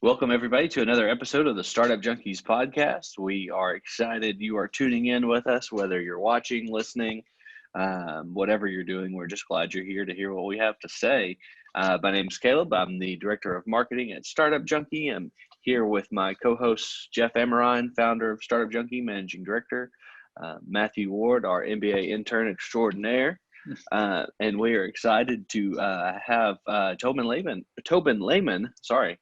Welcome, everybody, to another episode of the Startup Junkies Podcast. We are excited you are tuning in with us, whether you're watching, listening, whatever you're doing. We're just glad you're here to hear what we have to say. My name is Caleb. I'm the Director of Marketing at Startup Junkie. I'm here with my co-host, Jeff Amerine, founder of Startup Junkie, Managing Director, Matthew Ward, our MBA intern extraordinaire. And we are excited to have Tobin Lehman, sorry,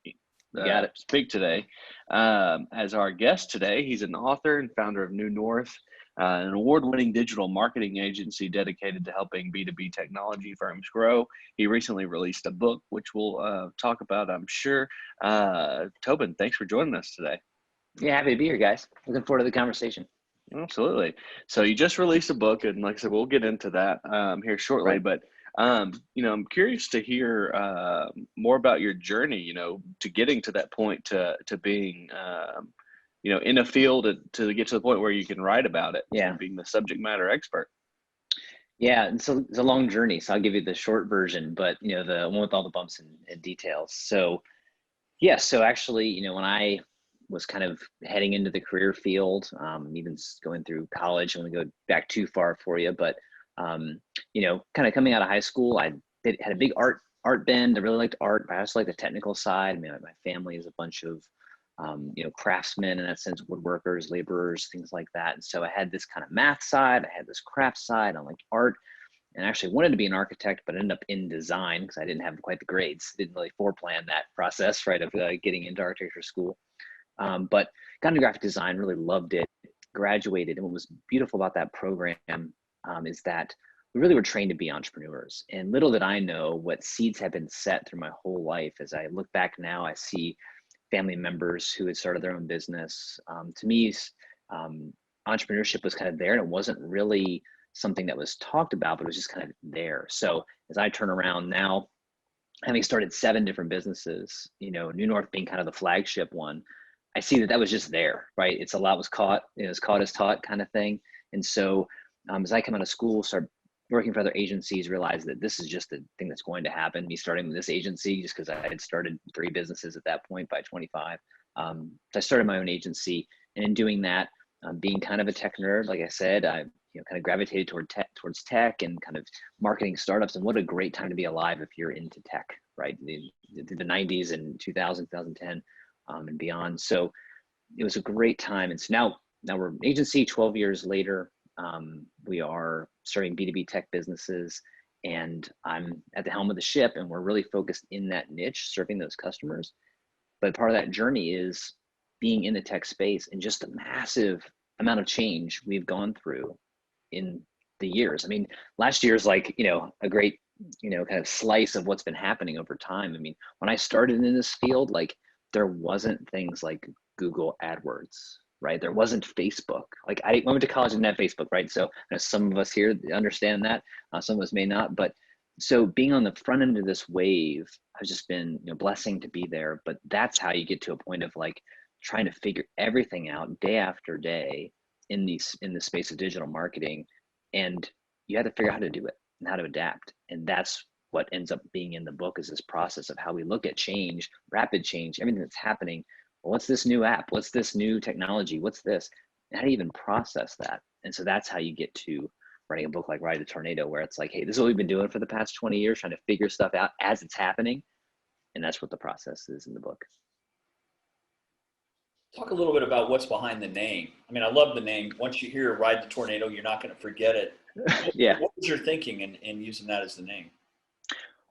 speak today as our guest today. He's an author and founder of New North, an award-winning digital marketing agency dedicated to helping B2B technology firms grow. He recently released a book, which we'll talk about, I'm sure. Tobin, thanks for joining us today. Yeah, happy to be here, guys. Looking forward to the conversation. Absolutely. So you just released a book, and like I said, we'll get into that here shortly. Right. But I'm curious to hear more about your journey, to getting to that point to being, in a field to get to the point where you can write about it. Yeah. And being the subject matter expert. Yeah. And so it's a long journey. So I'll give you the short version, but the one with all the bumps and details. So yeah. So actually, when I was kind of heading into the career field, even going through college, I don't want to go back too far for you, but kind of coming out of high school, I had a big art bend. I really liked art, but I also like the technical side. I mean, my family is a bunch of, craftsmen, in that sense, woodworkers, laborers, things like that. And so I had this kind of math side, I had this craft side, I liked art, and actually wanted to be an architect, but ended up in design because I didn't have quite the grades. Didn't really foreplan that process, right, of getting into architecture school. But got into graphic design, really loved it, graduated. And what was beautiful about that program is that we really were trained to be entrepreneurs. And little did I know what seeds had been set through my whole life. As I look back now, I see family members who had started their own business. To me, entrepreneurship was kind of there, and it wasn't really something that was talked about, but it was just kind of there. So as I turn around now, having started 7 different businesses, New North being kind of the flagship one, I see that was just there, right? It's a lot was caught, it's caught as taught kind of thing. And so as I come out of school, start working for other agencies, realize that this is just the thing that's going to happen. Me starting with this agency, just because I had started 3 businesses at that point by 25. So I started my own agency, and in doing that, being kind of a tech nerd, like I said, I kind of gravitated towards tech and kind of marketing startups. And what a great time to be alive if you're into tech, right? The 90s and 2000, 2010. And beyond. So it was a great time. And so now we're an agency 12 years later. We are starting B2B tech businesses, and I'm at the helm of the ship, and we're really focused in that niche, serving those customers. But part of that journey is being in the tech space and just the massive amount of change we've gone through in the years. I mean, last year is like, a great, kind of slice of what's been happening over time. I mean, when I started in this field, there wasn't things like Google AdWords, right? There wasn't Facebook. Like I went to college and didn't have Facebook, right? So some of us here understand that, some of us may not. But so being on the front end of this wave has just been a blessing to be there. But that's how you get to a point of trying to figure everything out day after day in the space of digital marketing, and you have to figure out how to do it and how to adapt. And that's what ends up being in the book, is this process of how we look at change, rapid change, everything that's happening. Well, what's this new app? What's this new technology? What's this? And how do you even process that? And so that's how you get to writing a book like Ride the Tornado, where it's like, hey, this is what we've been doing for the past 20 years, trying to figure stuff out as it's happening. And that's what the process is in the book. Talk a little bit about what's behind the name. I mean, I love the name. Once you hear Ride the Tornado, you're not going to forget it. Yeah. What was your thinking in using that as the name?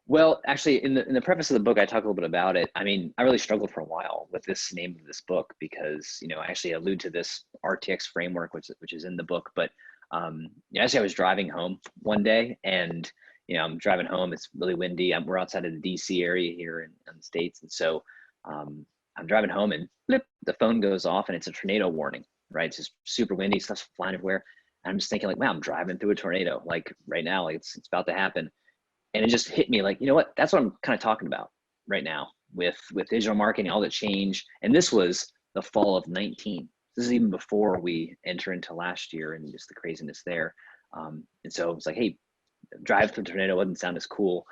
Well, actually, in the preface of the book, I talk a little bit about it. I mean, I really struggled for a while with this name of this book because, I actually allude to this RTX framework, which is in the book. But actually, I was driving home one day, and I'm driving home. It's really windy. We're outside of the DC area here in the States, and so I'm driving home, and blip, the phone goes off, and it's a tornado warning. Right? It's just super windy, stuff's flying everywhere. And I'm just thinking, wow, I'm driving through a tornado, right now, it's about to happen. And it just hit me that's what I'm kind of talking about right now with digital marketing, all the change. And this was the fall of 19. This is even before we enter into last year and just the craziness there. And so it was like, hey, drive the tornado wouldn't sound as cool.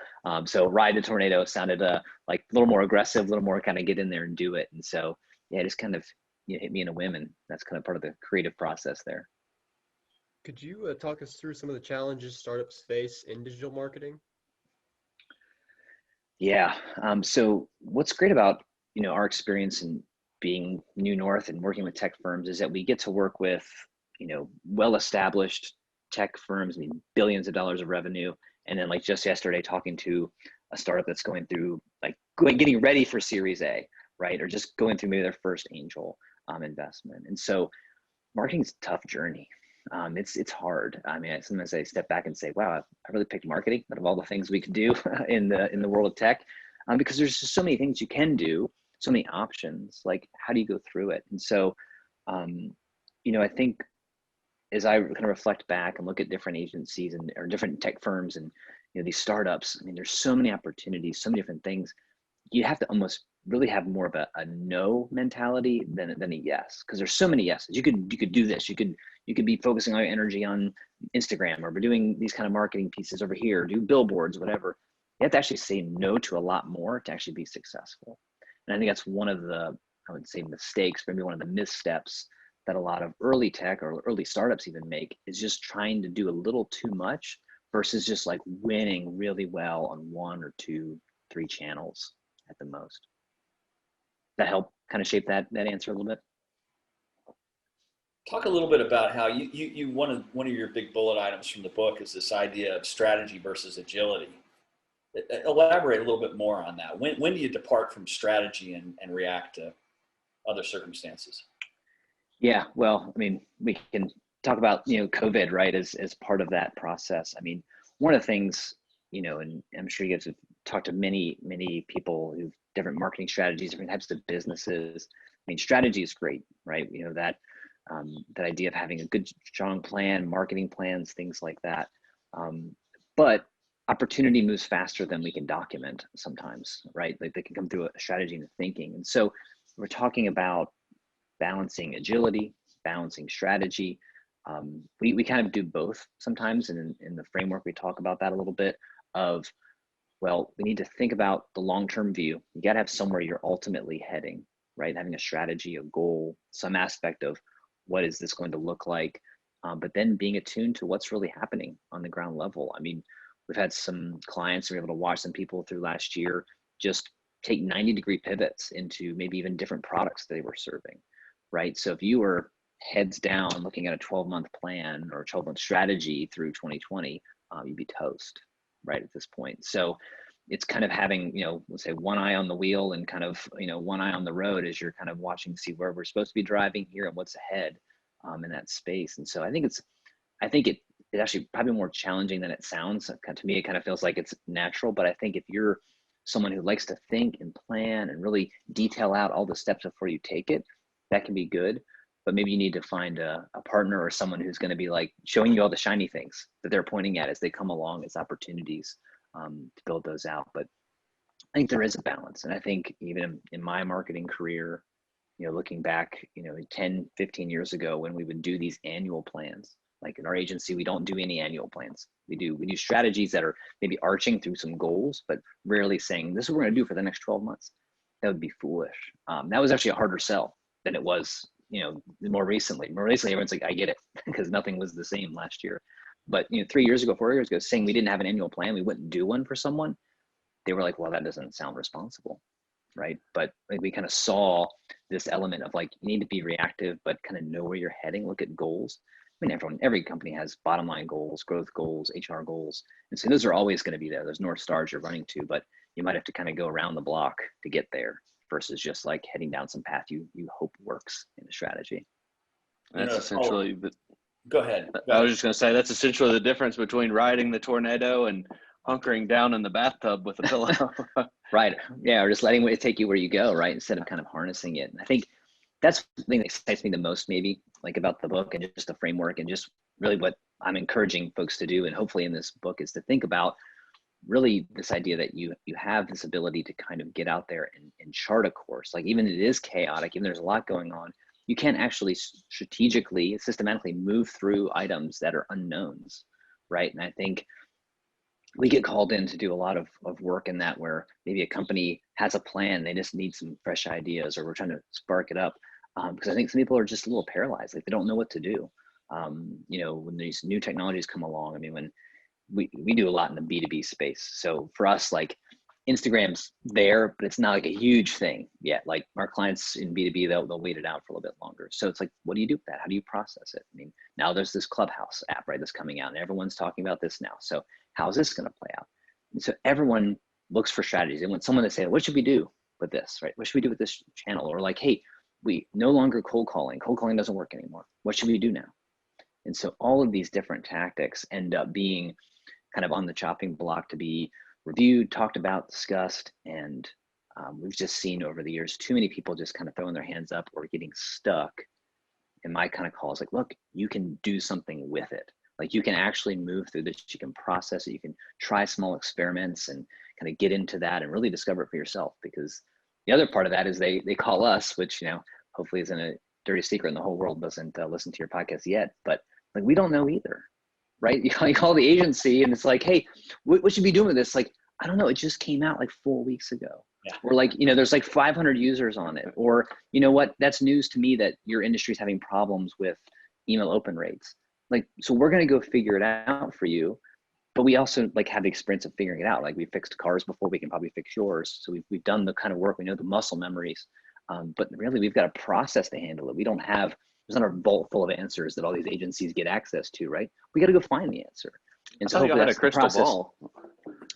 So ride the tornado sounded like a little more aggressive, a little more kind of get in there and do it. And so, yeah, it just kind of hit me in a whim, and that's kind of part of the creative process there. Could you talk us through some of the challenges startups face in digital marketing? Yeah. So what's great about, our experience in being New North and working with tech firms is that we get to work with, well-established tech firms, billions of dollars of revenue. And then like just yesterday, talking to a startup that's going through getting ready for Series A, right? Or just going through maybe their first angel investment. And so marketing's a tough journey. It's hard. Sometimes I step back and say, wow, I really picked marketing out of all the things we could do in the world of tech, because there's just so many things you can do, so many options. Like, how do you go through it? And so, I think as I kind of reflect back and look at different agencies or different tech firms and these startups, there's so many opportunities, so many different things. You have to almost really have more of a no mentality than a yes, because there's so many yeses. You could do this. You could be focusing all your energy on Instagram, or be doing these kind of marketing pieces over here, do billboards, whatever. You have to actually say no to a lot more to actually be successful. And I think that's one of the, I would say, mistakes, maybe one of the missteps that a lot of early tech or early startups even make, is just trying to do a little too much versus just like winning really well on 1 or 2, 3 channels at the most. That help kind of shape that answer a little bit? Talk a little bit about how you one of your big bullet items from the book is this idea of strategy versus agility. Elaborate a little bit more on that. When do you depart from strategy and react to other circumstances? Yeah, well, we can talk about, COVID, right, as part of that process. One of the things, and I'm sure you guys have talked to many, many people who've different marketing strategies, different types of businesses. Strategy is great, right? That idea of having a good, strong plan, marketing plans, things like that. But opportunity moves faster than we can document sometimes, right? Like they can come through a strategy and a thinking. And so we're talking about balancing agility, balancing strategy. We kind of do both sometimes. And in the framework, we talk about that a little bit of, well, we need to think about the long-term view. You got to have somewhere you're ultimately heading, right? Having a strategy, a goal, some aspect of what is this going to look like, but then being attuned to what's really happening on the ground level. We've had some clients, we were able to watch some people through last year just take 90-degree pivots into maybe even different products they were serving, right? So if you were heads down looking at a 12-month plan or a 12-month strategy through 2020, you'd be toast, right, at this point. So it's kind of having, let's say one eye on the wheel and kind of, one eye on the road as you're kind of watching to see where we're supposed to be driving here and what's ahead in that space. And so I think it's actually probably more challenging than it sounds. To me, it kind of feels like it's natural, but I think if you're someone who likes to think and plan and really detail out all the steps before you take it, that can be good. But maybe you need to find a partner or someone who's going to be like showing you all the shiny things that they're pointing at as they come along as opportunities to build those out. But I think there is a balance. And I think even in my marketing career, looking back, 10, 15 years ago when we would do these annual plans, like in our agency, we don't do any annual plans. We do strategies that are maybe arching through some goals, but rarely saying this is what we're going to do for the next 12 months. That would be foolish. That was actually a harder sell than it was, more recently. Everyone's like, I get it, because nothing was the same last year. But 3 years ago, 4 years ago, saying we didn't have an annual plan, we wouldn't do one for someone, they were like, well, that doesn't sound responsible, right? But we kind of saw this element of like, you need to be reactive, but kind of know where you're heading, look at goals. Every company has bottom line goals, growth goals, HR goals. And so those are always going to be there. There's North Stars you're running to, but you might have to kind of go around the block to get there versus just like heading down some path you hope works in the strategy. That's essentially Go ahead. I was just going to say that's essentially the difference between riding the tornado and hunkering down in the bathtub with a pillow. Right. Yeah. Or just letting it take you where you go, right? Instead of kind of harnessing it. And I think that's the thing that excites me the most, maybe, like about the book and just the framework and just really what I'm encouraging folks to do. And hopefully in this book is to think about really this idea that you have this ability to kind of get out there and chart a course. Like even if it is chaotic, even there's a lot going on, you can actually strategically, systematically move through items that are unknowns, right? And I think we get called in to do a lot of work in that, where maybe a company has a plan, they just need some fresh ideas, or we're trying to spark it up. Because I think some people are just a little paralyzed, like they don't know what to do. When these new technologies come along, I mean, when we do a lot in the B2B space. So for us, like Instagram's there, but it's not like a huge thing yet. Like our clients in B2B, they'll wait it out for a little bit longer. So it's like, what do you do with that? How do you process it? I mean, now there's this Clubhouse app, right, that's coming out, and everyone's talking about this now. So how's this going to play out? And so everyone looks for strategies. They want someone to say, what should we do with this, right? What should we do with this channel? Or like, hey, we no longer cold calling. Cold calling doesn't work anymore. What should we do now? And so all of these different tactics end up being kind of on the chopping block to be reviewed, talked about, discussed. And we've just seen over the years, too many people just kind of throwing their hands up or getting stuck. And my kind of call is like, look, you can do something with it. Like you can actually move through this, you can process it, you can try small experiments and kind of get into that and really discover it for yourself. Because the other part of that is they call us, which, hopefully isn't a dirty secret and the whole world doesn't listen to your podcast yet, but like, we don't know either. Right? You call the agency and it's like, hey, what should we be doing with this? Like, I don't know. It just came out like 4 weeks ago. Yeah. Or like, there's like 500 users on it. Or, you know what? That's news to me that your industry is having problems with email open rates. Like, so we're going to go figure it out for you. But we also like have the experience of figuring it out. Like we fixed cars before, we can probably fix yours. So we've done the kind of work. We know the muscle memories. But really we've got a process to handle it. We don't have, there's not a vault full of answers that all these agencies get access to, right? We got to go find the answer. And I thought you had a crystal ball.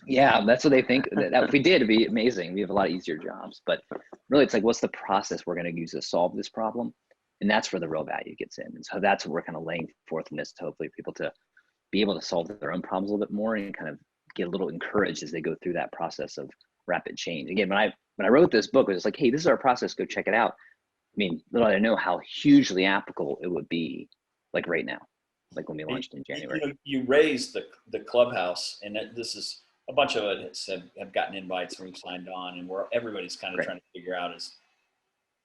Yeah, that's what they think. That if we did, it'd be amazing. We have a lot easier jobs. But really, it's like, what's the process we're going to use to solve this problem? And that's where the real value gets in. And so that's what we're kind of laying forth in this, to hopefully people to be able to solve their own problems a little bit more and kind of get a little encouraged as they go through that process of rapid change. Again, when I wrote this book, it was like, hey, this is our process. Go check it out. I mean, little I know how hugely applicable it would be, like right now, like when we launched in January. You raised the Clubhouse, and this is a bunch of us have gotten invites and we've signed on, and everybody's kind of trying to figure out is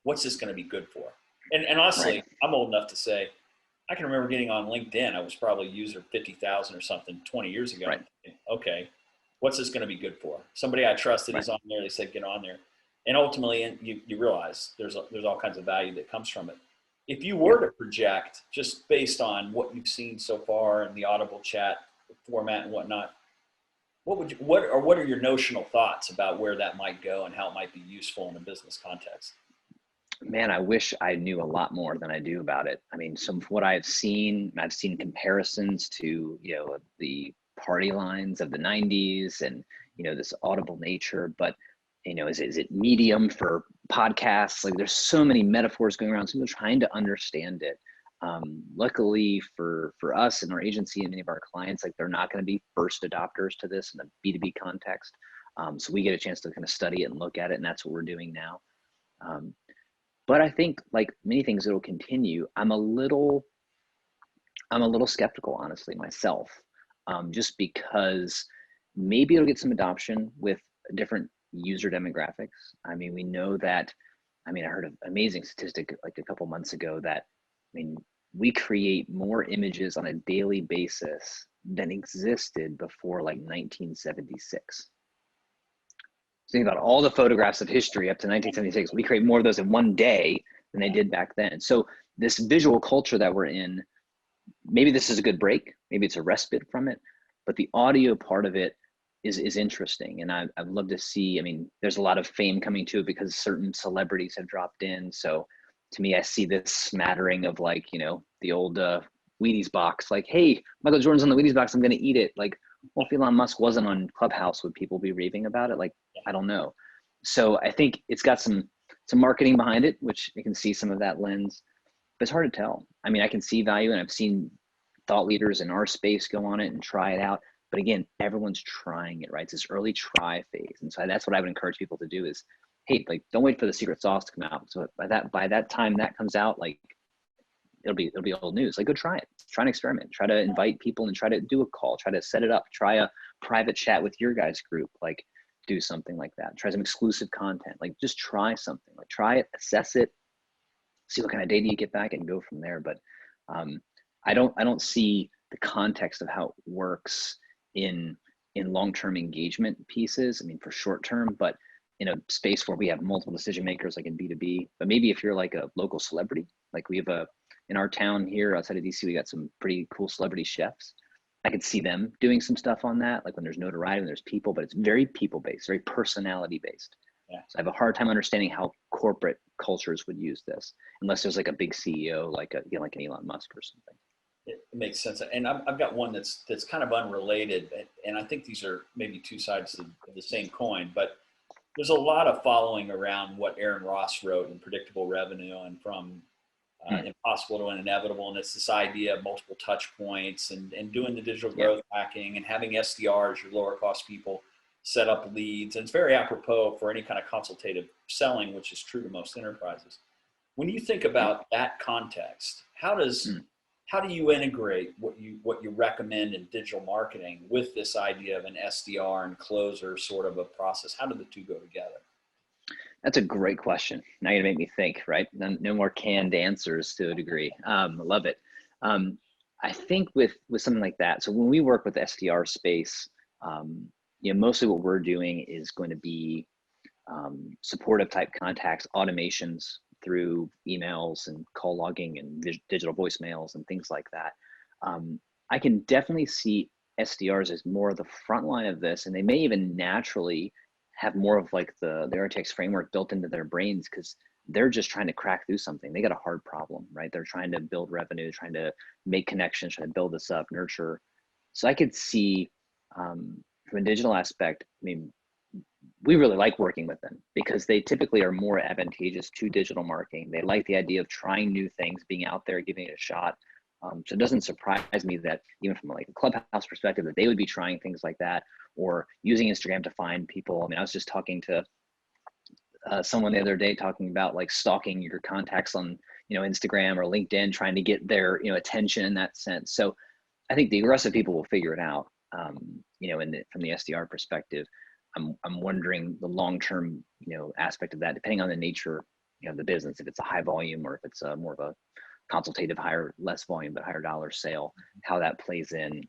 what's this going to be good for. And honestly, I'm old enough to say I can remember getting on LinkedIn. I was probably user 50,000 or something 20 years ago. Right. Okay, what's this going to be good for? Somebody I trusted is on there. They said get on there. And ultimately, you realize there's all kinds of value that comes from it. If you were to project, just based on what you've seen so far in the Audible chat format and whatnot, what are your notional thoughts about where that might go and how it might be useful in a business context? Man, I wish I knew a lot more than I do about it. I mean, some of what I've seen comparisons to, the party lines of the 90s and, this audible nature, but is it medium for podcasts? Like there's so many metaphors going around. So we're trying to understand it. Luckily for us and our agency and many of our clients, like they're not going to be first adopters to this in a B2B context. So we get a chance to kind of study it and look at it. And that's what we're doing now. But I think like many things, it'll continue. I'm a little skeptical, honestly, myself, just because maybe it'll get some adoption with different user demographics. I mean, we know that, I heard an amazing statistic like a couple months ago that, we create more images on a daily basis than existed before like 1976. Think about all the photographs of history up to 1976. We create more of those in one day than they did back then. So this visual culture that we're in, maybe this is a good break. Maybe it's a respite from it, but the audio part of it is interesting. And I'd love to see, there's a lot of fame coming to it because certain celebrities have dropped in. So to me, I see this smattering of like, the old Wheaties box, like, hey, Michael Jordan's on the Wheaties box, I'm going to eat it. Like, well, if Elon Musk wasn't on Clubhouse, would people be raving about it? Like, I don't know. So I think it's got some marketing behind it, which you can see some of that lens, but it's hard to tell. I can see value, and I've seen thought leaders in our space go on it and try it out. But again, everyone's trying it, right? It's this early try phase. And so that's what I would encourage people to do is, hey, like, don't wait for the secret sauce to come out. So by that time that comes out, like, it'll be old news. Like, go try it, try an experiment, try to invite people and try to do a call, try to set it up, try a private chat with your guys group, like do something like that, try some exclusive content, like just try something, like try it, assess it, see what kind of data you get back and go from there. But I don't see the context of how it works in in long-term engagement pieces. I mean, for short-term, but in a space where we have multiple decision makers, like in B2B. But maybe if you're like a local celebrity, like we have in our town here outside of DC, we got some pretty cool celebrity chefs. I could see them doing some stuff on that, like when there's notoriety, when there's people, but it's very people-based, very personality-based. Yeah. So I have a hard time understanding how corporate cultures would use this, unless there's like a big CEO, like like an Elon Musk or something. It makes sense. And I've got one that's kind of unrelated, and I think these are maybe two sides of the same coin, but there's a lot of following around what Aaron Ross wrote in Predictable Revenue and from Impossible to Inevitable. And it's this idea of multiple touch points and doing the digital growth hacking and having SDRs, your lower cost people, set up leads. And it's very apropos for any kind of consultative selling, which is true to most enterprises. When you think about that context, how do you integrate what you recommend in digital marketing with this idea of an SDR and closer sort of a process? How do the two go together? That's a great question. Now you're gonna make me think, right? No more canned answers to a degree. I love it. I think with something like that, so when we work with the SDR space, mostly what we're doing is going to be supportive type contacts, automations through emails and call logging and digital voicemails and things like that. I can definitely see SDRs as more of the front line of this, and they may even naturally have more of like the RTX framework built into their brains because they're just trying to crack through something. They got a hard problem, right? They're trying to build revenue, trying to make connections, trying to build this up, nurture. So I could see from a digital aspect, I mean, we really like working with them because they typically are more advantageous to digital marketing. They like the idea of trying new things, being out there, giving it a shot. So it doesn't surprise me that even from like a Clubhouse perspective, that they would be trying things like that or using Instagram to find people. I mean, I was just talking to someone the other day talking about like stalking your contacts on, Instagram or LinkedIn, trying to get their, attention in that sense. So I think the aggressive people will figure it out, from the SDR perspective. I'm wondering the long-term, aspect of that, depending on the nature, of the business, if it's a high volume or if it's more of a consultative, less volume, but higher dollar sale, how that plays in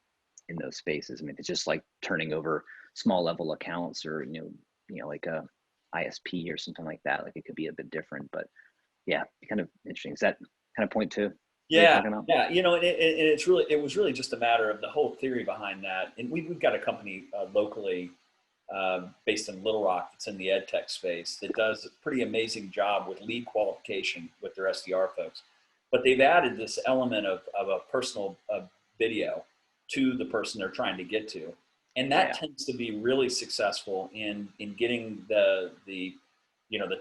those spaces. I mean, if it's just like turning over small level accounts or, like a ISP or something like that, like it could be a bit different, but yeah, kind of interesting. Is that kind of point to? Yeah. It was really just a matter of the whole theory behind that. And we've got a company locally based in Little Rock that's in the ed tech space that does a pretty amazing job with lead qualification with their SDR folks. But they've added this element of a personal video to the person they're trying to get to. And that tends to be really successful in getting the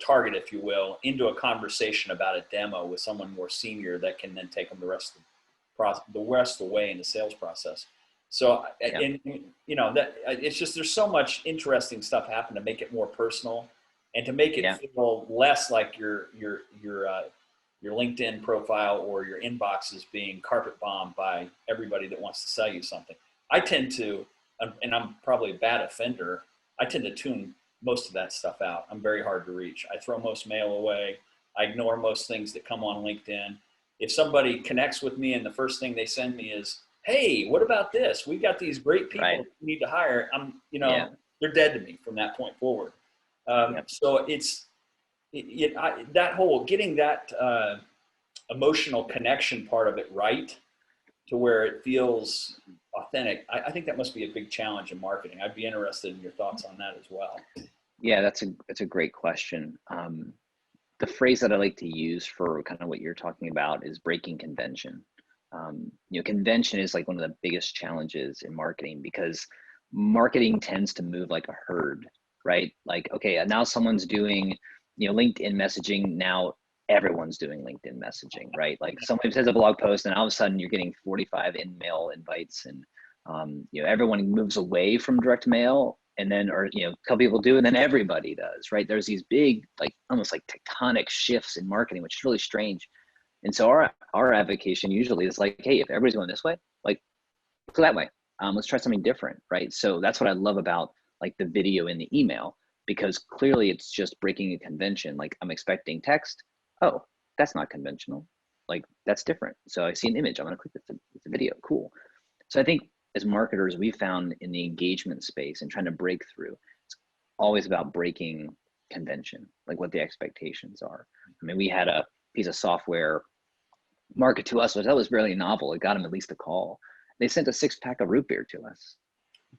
target, if you will, into a conversation about a demo with someone more senior that can then take them the rest of the way in the sales process. So, and that it's just, there's so much interesting stuff happening to make it more personal and to make it feel less like your LinkedIn profile or your inbox is being carpet bombed by everybody that wants to sell you something. I tend to, and I'm probably a bad offender, I tend to tune most of that stuff out. I'm very hard to reach. I throw most mail away. I ignore most things that come on LinkedIn. If somebody connects with me and the first thing they send me is, hey, what about this? We've got these great people that we need to hire. They're dead to me from that point forward. So that whole getting that emotional connection part of it right to where it feels authentic. I think that must be a big challenge in marketing. I'd be interested in your thoughts on that as well. Yeah, that's a great question. The phrase that I like to use for kind of what you're talking about is breaking convention. Convention is like one of the biggest challenges in marketing because marketing tends to move like a herd, right? Like, okay, now someone's doing, LinkedIn messaging. Now everyone's doing LinkedIn messaging, right? Like someone says a blog post and all of a sudden you're getting 45 in-mail invites and, everyone moves away from direct mail and then, or, a couple people do, and then everybody does, right? There's these big, like almost like tectonic shifts in marketing, which is really strange. And so our advocation usually is like, hey, if everybody's going this way, like go that way. Let's try something different, right? So that's what I love about like the video and the email, because clearly it's just breaking a convention. Like I'm expecting text. Oh, that's not conventional. Like that's different. So I see an image. I'm going to click it's a video. Cool. So I think as marketers, we found in the engagement space and trying to break through, it's always about breaking convention, like what the expectations are. I mean, we had a piece of software market to us, which that was really novel. It got them at least a call. They sent a 6-pack of root beer to us,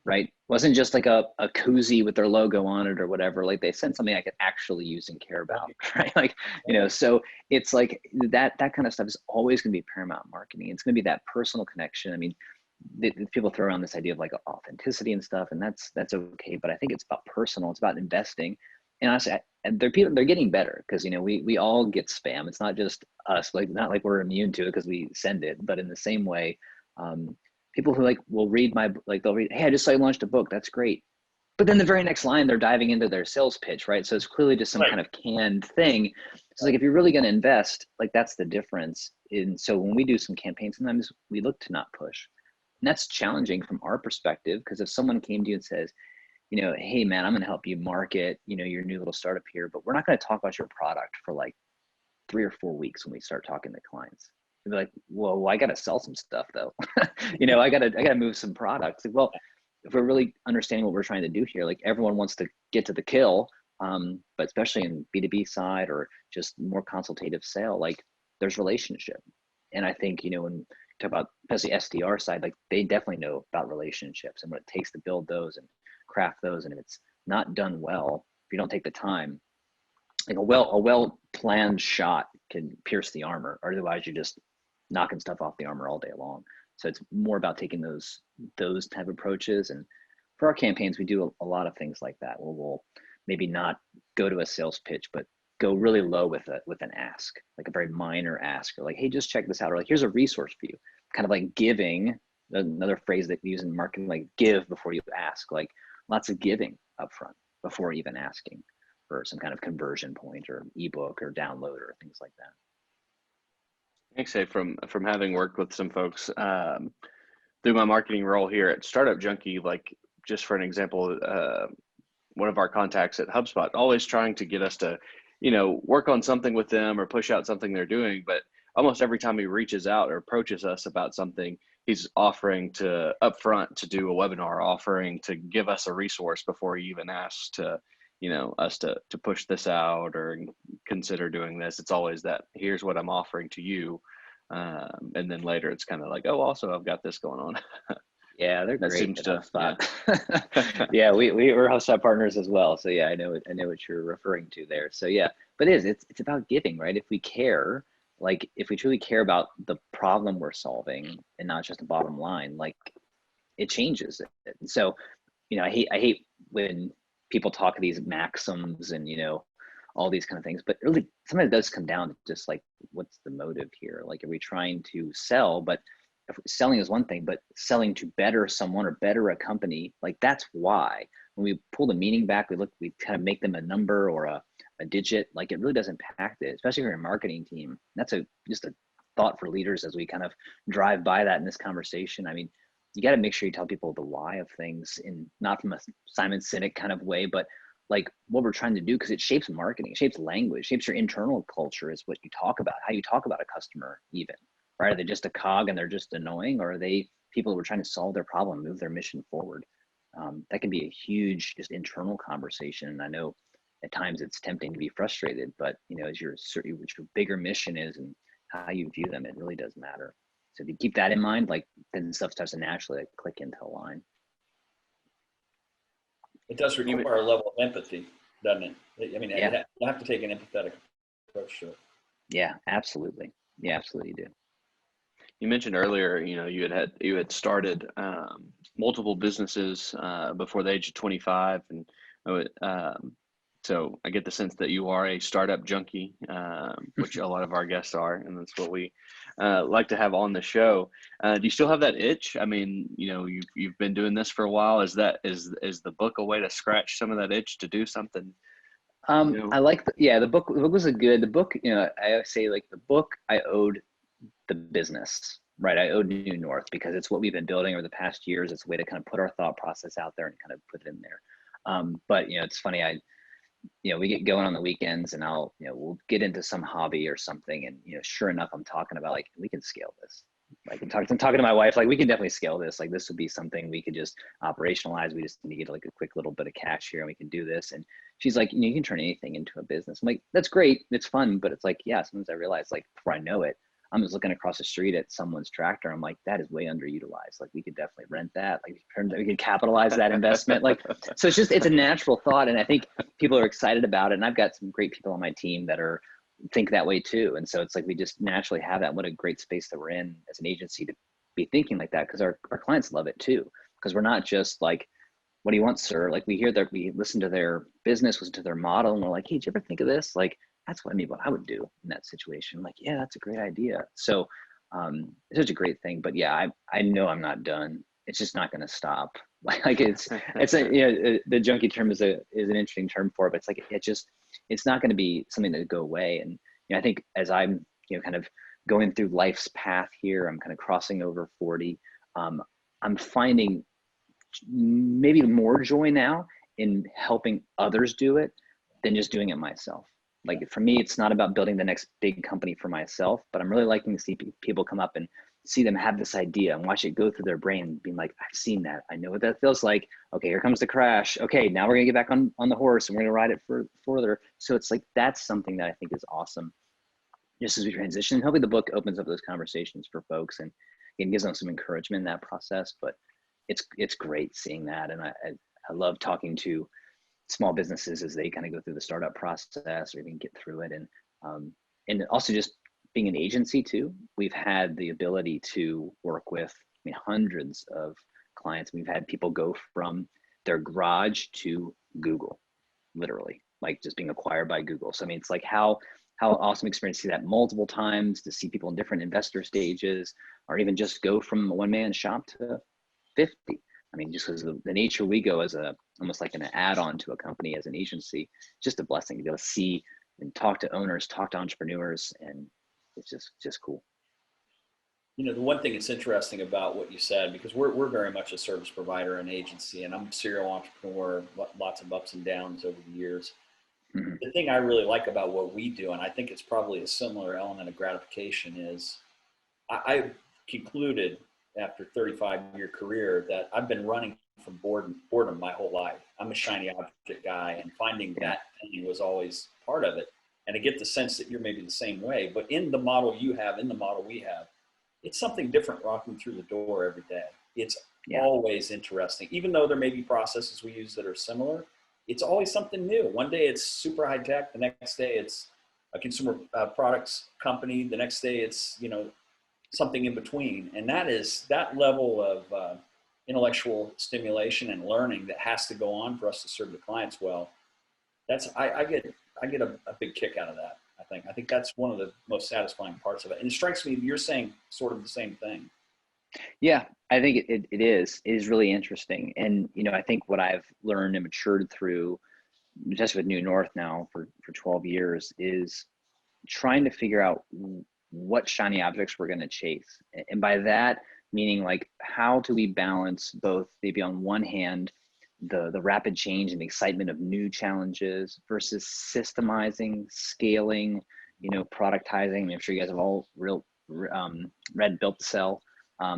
right? It wasn't just like a koozie with their logo on it or whatever. Like they sent something I could actually use and care about, right? Like, you know, so it's like that kind of stuff is always going to be paramount marketing. It's going to be that personal connection. I mean, people throw around this idea of like authenticity and stuff, and that's okay. But I think it's about personal. It's about investing. And honestly, and they're getting better because, you know, we all get spam. It's not just us, like not like we're immune to it because we send it, but in the same way, people who like will read they'll read, hey, I just saw you launched a book. That's great. But then the very next line, they're diving into their sales pitch, right? So it's clearly just some kind of canned thing. So like if you're really going to invest, like that's the difference. So when we do some campaigns, sometimes we look to not push. And that's challenging from our perspective, because if someone came to you and says, you know, hey man, I'm going to help you market, you know, your new little startup here, but we're not going to talk about your product for like 3 or 4 weeks when we start talking to clients. They'd be like, whoa, I got to sell some stuff though. You know, I got to move some products. Like, well, if we're really understanding what we're trying to do here, like everyone wants to get to the kill, but especially in B2B side or just more consultative sale, like there's relationship. And I think, you know, when you talk about especially SDR side, like they definitely know about relationships and what it takes to build those and craft those. And if it's not done well, if you don't take the time, like a well-planned shot can pierce the armor, or otherwise you're just knocking stuff off the armor all day long. So it's more about taking those type of approaches. And for our campaigns, we do a lot of things like that, where we'll maybe not go to a sales pitch, but go really low with an ask, like a very minor ask, or like, hey, just check this out, or like, here's a resource for you. Kind of like giving, another phrase that we use in marketing, like give before you ask, like lots of giving up front before even asking for some kind of conversion point or ebook or download or things like that. I say from having worked with some folks through my marketing role here at Startup Junkie, like just for an example, one of our contacts at HubSpot always trying to get us to, you know, work on something with them or push out something they're doing. But almost every time he reaches out or approaches us about something, he's offering to upfront to do a webinar, offering to give us a resource before he even asks to, you know, us to push this out or consider doing this. It's always that, here's what I'm offering to you. And then later it's kind of like, oh, also I've got this going on. Yeah, they're that great seems at to, HubSpot. Yeah, we're HubSpot partners as well. So yeah, I know what you're referring to there. So yeah, but it's about giving, right? If we care, like if we truly care about the problem we're solving and not just the bottom line, like it changes it. And so, you know, I hate when people talk these maxims and, you know, all these kind of things, but really sometimes it does come down to just like, what's the motive here? Like, are we trying to sell? But if selling is one thing, but selling to better someone or better a company, like that's why. When we pull the meaning back, we kind of make them a number or a digit, like it really does impact it, especially if you're a marketing team. That's just a thought for leaders as we kind of drive by that in this conversation. I mean, you got to make sure you tell people the why of things, in not from a Simon Sinek kind of way, but like what we're trying to do, because it shapes marketing, it shapes language, shapes your internal culture, is what you talk about, how you talk about a customer even, right? Are they just a cog and they're just annoying, or are they people who are trying to solve their problem, move their mission forward? That can be a huge just internal conversation. And I know at times it's tempting to be frustrated, but you know, as what your bigger mission is and how you view them, it really does matter. So if you keep that in mind, like then stuff starts to naturally like click into a line. It does require a level of empathy, doesn't it? I mean, yeah. you have to take an empathetic approach to it. Yeah, absolutely. Yeah, absolutely do. You mentioned earlier, you know, you had started multiple businesses before the age of 25, and so I get the sense that you are a startup junkie, which a lot of our guests are, and that's what we like to have on the show. Do you still have that itch? I mean, you know, you've been doing this for a while. Is the book a way to scratch some of that itch to do something? You know? I like the book. The book was the book, you know, I say like the book I owed the business, right? I owed New North because it's what we've been building over the past years. It's a way to kind of put our thought process out there and kind of put it in there. But you know, it's funny, we get going on the weekends and we'll get into some hobby or something. And, you know, sure enough, I'm talking about like, we can scale this. Like I'm talking to my wife, like we can definitely scale this. Like this would be something we could just operationalize. We just need to get like a quick little bit of cash here and we can do this. And she's like, you can turn anything into a business. I'm like, that's great. It's fun. But it's like, yeah, sometimes I realize like before I know it, I'm just looking across the street at someone's tractor. I'm like, that is way underutilized. Like we could definitely rent that. Like we could capitalize that investment. Like, so it's a natural thought. And I think people are excited about it. And I've got some great people on my team that think that way too. And so it's like we just naturally have that. What a great space that we're in as an agency to be thinking like that, because our clients love it too. Because we're not just like, what do you want, sir? Like we listen to their business, listen to their model, and we're like, hey, did you ever think of this? Like that's what I would do in that situation. I'm like, yeah, that's a great idea. So it's such a great thing. But yeah, I know I'm not done. It's just not going to stop. Like it's the junkie term is an interesting term for it, but it's like it's not going to be something that go away. And I think as I'm kind of going through life's path here, I'm kind of crossing over 40. I'm finding maybe more joy now in helping others do it than just doing it myself. Like for me, it's not about building the next big company for myself, but I'm really liking to see people come up and see them have this idea and watch it go through their brain and being like, I've seen that. I know what that feels like. Okay, here comes the crash. Okay, now we're gonna get back on the horse and we're gonna ride it further. So it's like, that's something that I think is awesome. Just as we transition, hopefully the book opens up those conversations for folks and it gives them some encouragement in that process. But it's great seeing that. And I love talking to small businesses as they kind of go through the startup process or even get through it. And also just being an agency too, we've had the ability to work with hundreds of clients. We've had people go from their garage to Google, literally, like just being acquired by Google. So it's like how awesome experience to see that multiple times, to see people in different investor stages, or even just go from a one-man shop to 50. Just because of the nature we go as almost like an add-on to a company as an agency, just a blessing to be able to see and talk to owners, talk to entrepreneurs, and it's just cool. The one thing that's interesting about what you said, because we're very much a service provider and agency, and I'm a serial entrepreneur, lots of ups and downs over the years. Mm-hmm. The thing I really like about what we do, and I think it's probably a similar element of gratification, is I concluded after 35-year career that I've been running from boredom my whole life. I'm a shiny object guy, and finding that thing was always part of it. And I get the sense that you're maybe the same way, but in the model you have, in the model we have, it's something different walking through the door every day. It's always interesting. Even though there may be processes we use that are similar, it's always something new. One day it's super high tech. The next day it's a consumer products company. The next day it's, something in between. And that level of intellectual stimulation and learning that has to go on for us to serve the clients well. I get a big kick out of that. I think that's one of the most satisfying parts of it. And it strikes me you're saying sort of the same thing. Yeah, I think it is really interesting. And, I think what I've learned and matured through just with New North now for 12 years is trying to figure out what shiny objects we're going to chase. And by that, meaning like, how do we balance both maybe on one hand, the rapid change and the excitement of new challenges versus systemizing, scaling, productizing. I'm sure you guys have all read Built to Sell.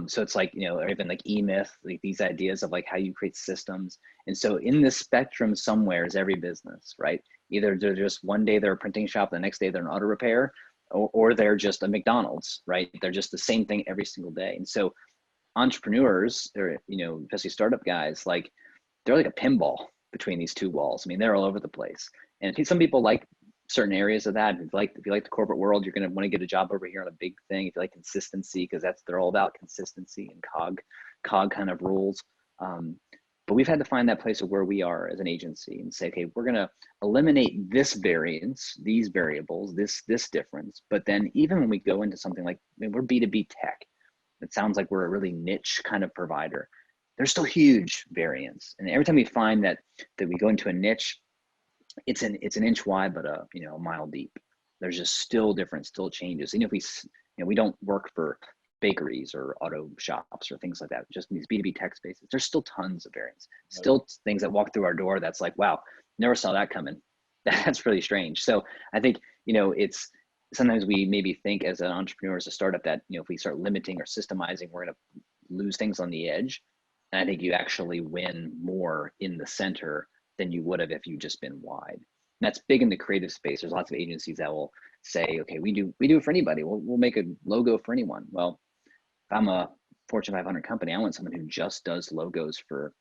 So it's like, or even like E-Myth, like these ideas of like how you create systems. And so in this spectrum somewhere is every business, right? Either they're just one day they're a printing shop, the next day they're an auto repair, or they're just a McDonald's, right? They're just the same thing every single day. And so entrepreneurs, or, especially startup guys, like they're like a pinball between these two walls. They're all over the place. And some people like certain areas of that. If you like the corporate world, you're going to want to get a job over here on a big thing. If you like consistency, because they're all about consistency and cog kind of rules. But we've had to find that place of where we are as an agency and say, okay, we're going to eliminate this variance, these variables, this difference. But then even when we go into something like, we're B2B tech, it sounds like we're a really niche kind of provider. There's still huge variance. And every time we find that we go into a niche, it's an inch wide, but a mile deep. There's just still difference, still changes. And if we don't work for bakeries or auto shops or things like that, just these B2B tech spaces, there's still tons of variance, still things that walk through our door that's like, wow, never saw that coming. That's really strange. So I think, it's sometimes we maybe think as an entrepreneur, as a startup, that, if we start limiting or systemizing, we're going to lose things on the edge. And I think you actually win more in the center than you would have if you just been wide. And that's big in the creative space. There's lots of agencies that will say, okay, we do it for anybody. We'll make a logo for anyone. Well, if I'm a Fortune 500 company, I want someone who just does logos for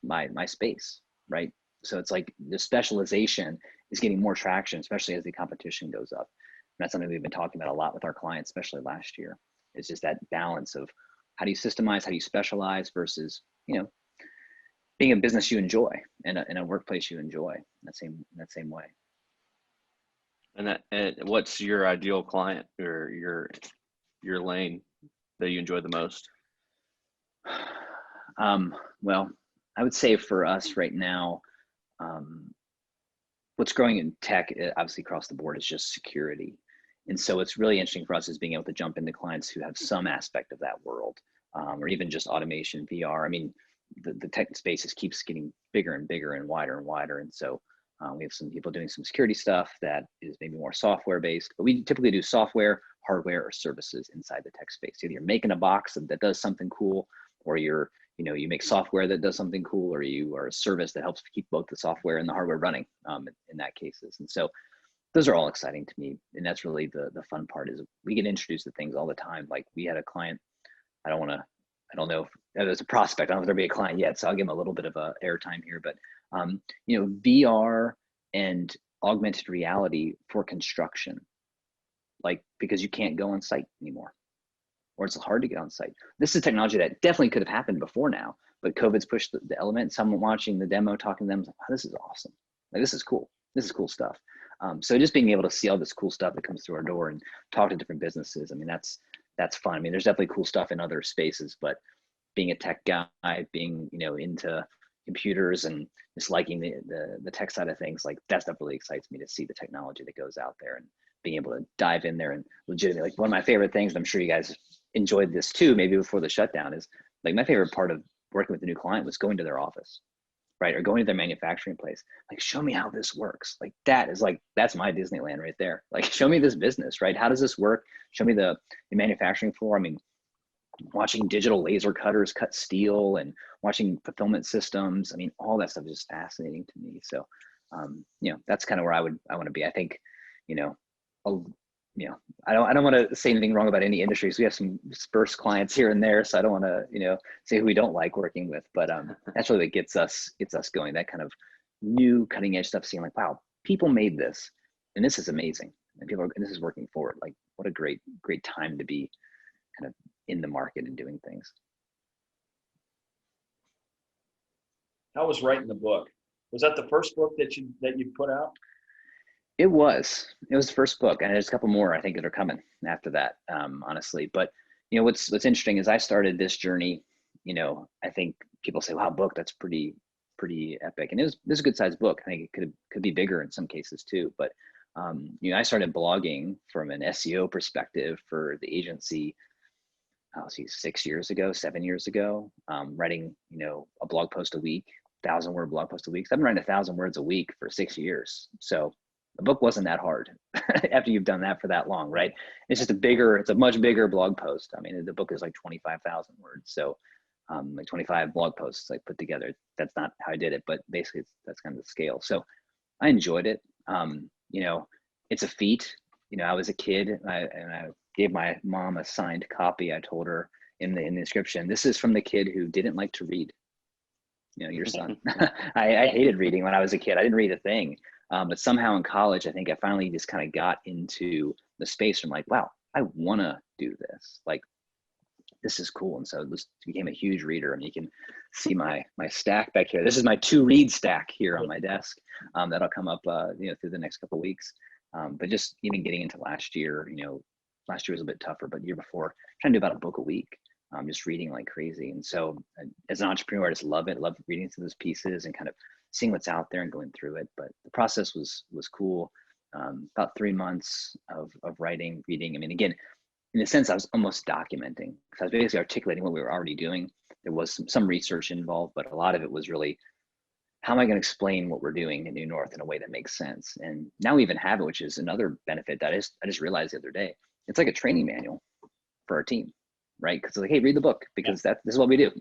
my space, right? So it's like the specialization is getting more traction, especially as the competition goes up. And that's something we've been talking about a lot with our clients, especially last year. It's just that balance of how do you systemize, how do you specialize versus, being a business you enjoy and a workplace you enjoy that same way. And what's your ideal client or your lane that you enjoy the most? Well, I would say for us right now, what's growing in tech, obviously across the board, is just security. And so what's really interesting for us is being able to jump into clients who have some aspect of that world, or even just automation, VR. I mean, the tech space just keeps getting bigger and bigger and wider and wider. And so we have some people doing some security stuff that is maybe more software based, but we typically do software, hardware, or services inside the tech space. Either you're making a box that does something cool, or you make software that does something cool, or you are a service that helps keep both the software and the hardware running in that cases. And so those are all exciting to me. And that's really the fun part, is we get introduced to things all the time. Like we had a client, I don't know if there's a prospect, I don't know if there'll be a client yet, so I'll give them a little bit of a airtime here, but VR and augmented reality for construction, like, because you can't go on site anymore, or it's hard to get on site. This is technology that definitely could have happened before now, but COVID's pushed the element. Someone watching the demo, talking to them, like, oh, this is awesome. Like, this is cool. This is cool stuff. So just being able to see all this cool stuff that comes through our door and talk to different businesses, I mean, that's fun. I mean, there's definitely cool stuff in other spaces, but being a tech guy, being, into computers and just liking the tech side of things, like that stuff really excites me, to see the technology that goes out there and being able to dive in there and legitimately, like, one of my favorite things, and I'm sure you guys enjoyed this too, maybe before the shutdown, is like my favorite part of working with a new client was going to their office, right? Or going to their manufacturing place. Like, show me how this works. Like, that's my Disneyland right there. Like, show me this business, right? How does this work? Show me the manufacturing floor. I mean, watching digital laser cutters cut steel and watching fulfillment systems. I mean, all that stuff is just fascinating to me. So, that's kind of where I want to be. I think, I don't want to say anything wrong about any industries. We have some sparse clients here and there, so I don't want to, say who we don't like working with. But that's really what gets us going. That kind of new cutting edge stuff. Seeing like, wow, people made this, and this is amazing, and this is working forward. Like, what a great time to be kind of in the market and doing things. How was writing the book? Was that the first book that you put out? It was the first book, and there's a couple more I think that are coming after that, honestly. But what's interesting is I started this journey. I think people say, "Wow, book, that's pretty epic," and it was a good sized book. I think it could be bigger in some cases too. But I started blogging from an SEO perspective for the agency. 7 years ago, writing a blog post a week, 1,000-word blog post a week. So I've been writing 1,000 words a week for 6 years. So the book wasn't that hard after you've done that for that long, right? It's a much bigger blog post. I mean, the book is like 25,000 words. So like 25 blog posts like put together. That's not how I did it, but basically that's kind of the scale. So I enjoyed it. It's a feat. I was a kid and I gave my mom a signed copy. I told her in the description, this is from the kid who didn't like to read. Your son. I hated reading when I was a kid. I didn't read a thing. But somehow in college, I think I finally just kind of got into the space from like, wow, I want to do this. Like, this is cool. And so it became a huge reader. I mean, you can see my stack back here. This is my to read stack here on my desk. That'll come up, through the next couple of weeks. But just even getting into last year, last year was a bit tougher, but the year before, trying to do about a book a week, just reading like crazy. And so as an entrepreneur, I just love it. Love reading through those pieces and kind of seeing what's out there and going through it. But the process was cool. About 3 months of writing, reading. I mean, again, in a sense, I was almost documenting, because I was basically articulating what we were already doing. There was some research involved, but a lot of it was really how am I going to explain what we're doing in New North in a way that makes sense? And now we even have it, which is another benefit that I just realized the other day. It's like a training manual for our team, right? Because it's like, hey, read the book, because this is what we do.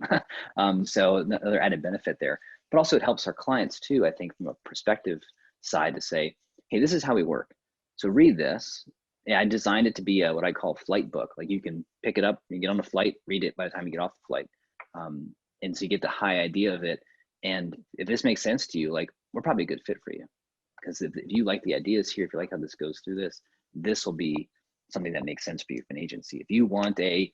So another added benefit there. But also it helps our clients too, I think, from a perspective side to say, hey, this is how we work. So read this. Yeah, I designed it to be what I call a flight book. Like you can pick it up, you get on the flight, read it by the time you get off the flight. And so you get the high idea of it. And if this makes sense to you, like, we're probably a good fit for you. Because if you like the ideas here, if you like how this goes through this will be something that makes sense for you for an agency. If you want a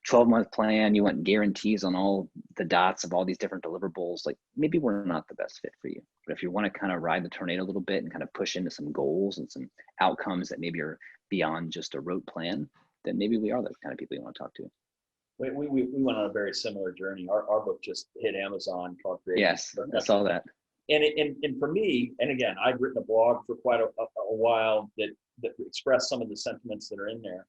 12-month plan, you want guarantees on all the dots of all these different deliverables, like maybe we're not the best fit for you. But if you want to kind of ride the tornado a little bit and kind of push into some goals and some outcomes that maybe are beyond just a rote plan, then maybe we are the kind of people you want to talk to. We went on a very similar journey. Our book just hit Amazon called Creative. Yes, I saw that. And for me, and again, I'd written a blog for quite a while that expressed some of the sentiments that are in there.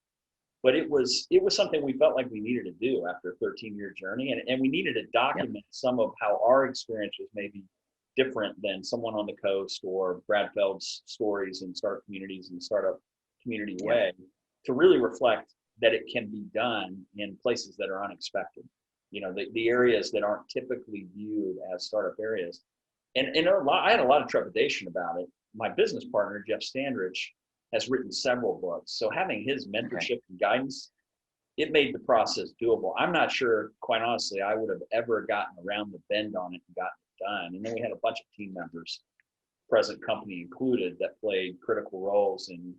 But it was something we felt like we needed to do after a 13-year journey. And we needed to document some of how our experience was maybe different than someone on the coast or Brad Feld's stories in startup communities and startup community way, to really reflect that it can be done in places that are unexpected. You know, the areas that aren't typically viewed as startup areas. And I had a lot of trepidation about it. My business partner, Jeff Standridge, has written several books. So having his mentorship and guidance, it made the process doable. I'm not sure, quite honestly, I would have ever gotten around the bend on it and gotten it done. And then we had a bunch of team members, present company included, that played critical roles in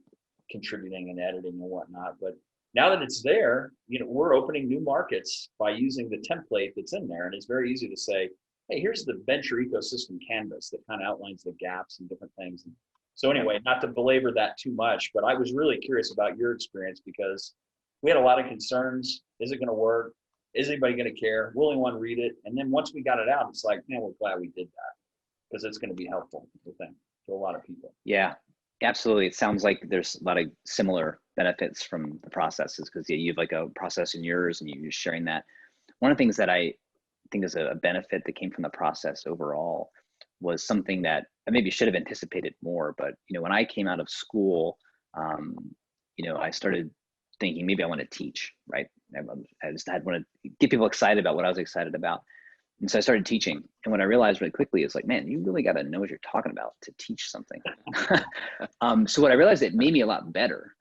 contributing and editing and whatnot. But now that it's there, you know, we're opening new markets by using the template that's in there. And it's very easy to say, hey, here's the venture ecosystem canvas that kind of outlines the gaps and different things. And so anyway, not to belabor that too much, but I was really curious about your experience, because we had a lot of concerns. Is it going to work? Is anybody going to care? Will anyone read it? And then once we got it out, it's like, man, we're glad we did that, because it's going to be helpful, I think, to a lot of people. Yeah, absolutely. It sounds like there's a lot of similar benefits from the processes, because you have like a process in yours and you're sharing that. One of the things that I think is a benefit that came from the process overall was something that I maybe should have anticipated more. But, you know, when I came out of school, you know, I started thinking maybe I want to teach, right? I just had want to get people excited about what I was excited about. And so I started teaching. And what I realized really quickly is like, man, you really got to know what you're talking about to teach something. So what I realized, it made me a lot better.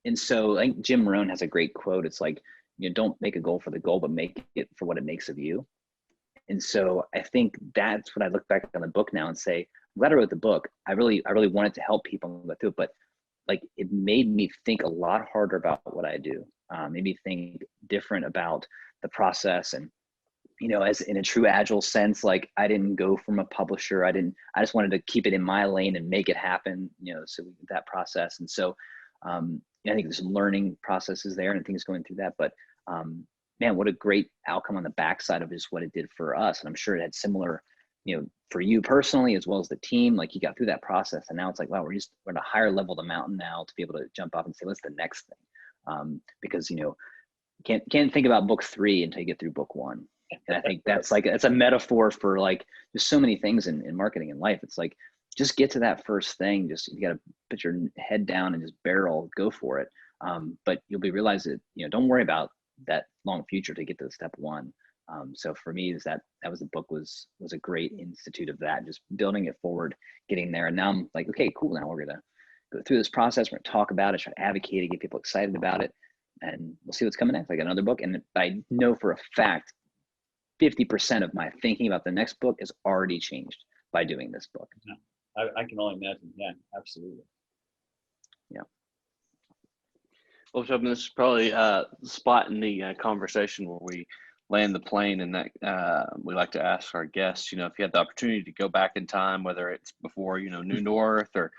And so I think Jim Rohn has a great quote. It's like, you know, don't make a goal for the goal, but make it for what it makes of you. And so I think that's what I look back on the book now and say, I'm glad I wrote the book. I really wanted to help people go through it, but like it made me think a lot harder about what I do. Made me think different about the process. And, you know, as in a true agile sense, like I didn't go from a publisher. I just wanted to keep it in my lane and make it happen, you know, so that process. And so I think there's some learning processes there and things going through that, but man, what a great outcome on the backside of is what it did for us. And I'm sure it had similar, you know, for you personally, as well as the team, like you got through that process and now it's like, wow, we're at a higher level of the mountain now to be able to jump up and say, what's the next thing? Because, you know, can't think about book 3 until you get through book 1. And I think that's like, it's a metaphor for like, there's so many things in marketing and life. It's like, just get to that first thing. Just, you got to put your head down and just barrel, go for it. But you'll realize that, you know, don't worry about that long future to get to step 1. So for me, is that was the book was a great institute of that, just building it forward, getting there. And now I'm like, okay, cool. Now we're going to go through this process. We're going to talk about it, try to advocate it, get people excited about it. And we'll see what's coming next. I got another book. And I know for a fact, 50% of my thinking about the next book is already changed by doing this book. Yeah, I can only imagine. Yeah, absolutely. Yeah. Well, Tobin, this is probably the spot in the conversation where we land the plane, and that we like to ask our guests, you know, if you had the opportunity to go back in time, whether it's before, you know, New North or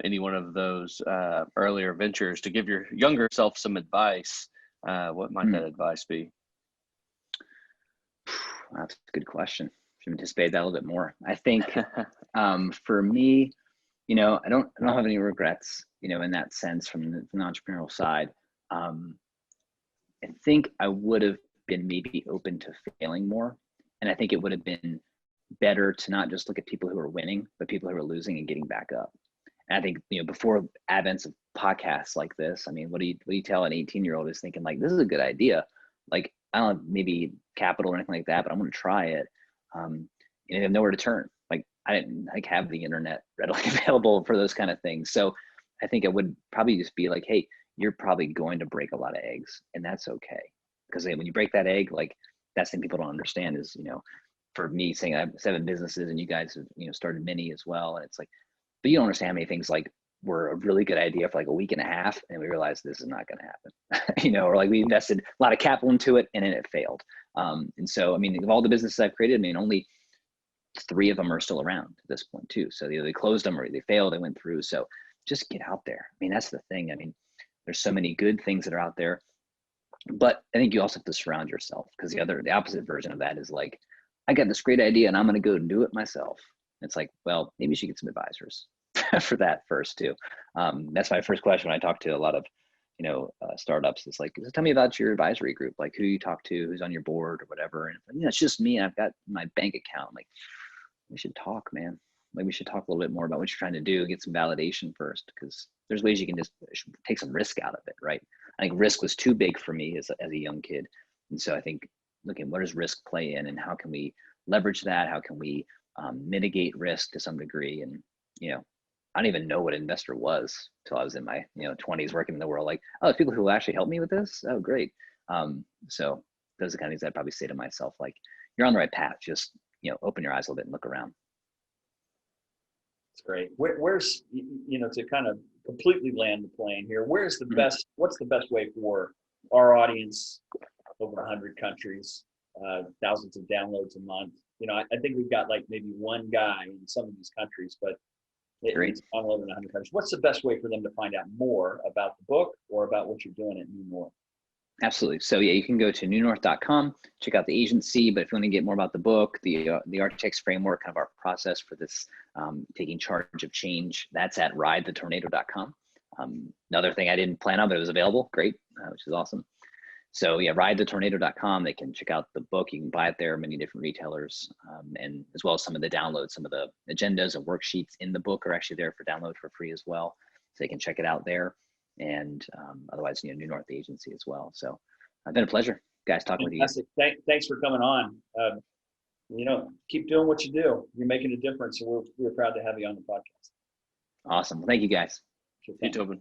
any one of those earlier ventures, to give your younger self some advice, what might that advice be? That's a good question. Should anticipate that a little bit more. I think for me, you know, I don't have any regrets, you know, in that sense from the entrepreneurial side. I think I would have been maybe open to failing more. And I think it would have been better to not just look at people who are winning, but people who are losing and getting back up. And I think, before advents of podcasts like this, I mean, what do you tell an 18-year-old who's thinking like, this is a good idea? Like, I don't have maybe capital or anything like that, but I'm going to try it. They have nowhere to turn. Like, I didn't have the internet readily available for those kind of things. So I think it would probably just be like, hey, you're probably going to break a lot of eggs, and that's okay. Because when you break that egg, like, that's the thing people don't understand is, for me saying I have 7 businesses and you guys have, started many as well. And it's like, but you don't understand how many things like were a really good idea for like a week and a half, and we realized this is not going to happen, or like we invested a lot of capital into it and then it failed. And so, I mean, of all the businesses I've created, I mean, only 3 of them are still around at this point too. So either they closed them or they failed, they went through. So just get out there. I mean, that's the thing. I mean, there's so many good things that are out there, but I think you also have to surround yourself, because the opposite version of that is like, I got this great idea and I'm going to go and do it myself. It's like, well, maybe you should get some advisors for that first too. That's my first question when I talk to a lot of, startups. It's like, tell me about your advisory group, like who you talk to, who's on your board or whatever. And it's just me. I've got my bank account. I'm like, we should talk, man. Like, we should talk a little bit more about what you're trying to do, get some validation first, because there's ways you can just take some risk out of it, right? I think risk was too big for me as a young kid. And so I think looking, what does risk play in, and how can we leverage that? How can we mitigate risk to some degree? And, I don't even know what an investor was until I was in my 20s working in the world. Like, oh, there's people who will actually help me with this. Oh, great. So those are the kind of things I'd probably say to myself, like, you're on the right path. Just, open your eyes a little bit and look around. That's great. Where's, to kind of completely land the plane here, what's the best way for our audience, over 100 countries, thousands of downloads a month? I think we've got like maybe one guy in some of these countries, but it's downloaded in 100 countries. What's the best way for them to find out more about the book or about what you're doing at New North? Absolutely. So yeah, you can go to newnorth.com, check out the agency. But if you want to get more about the book, the Architects Framework, kind of our process for this, taking charge of change, that's at ridethetornado.com. Another thing I didn't plan on, but it was available. Great, which is awesome. So yeah, ridethetornado.com. They can check out the book. You can buy it there, many different retailers, and as well as some of the downloads. Some of the agendas and worksheets in the book are actually there for download for free as well. So they can check it out there. And otherwise, New North Agency as well. So it's been a pleasure, guys, talking with you. Thanks for coming on. Keep doing what you do. You're making a difference. And we're proud to have you on the podcast. Awesome. Well, thank you, guys. Hey, Tobin.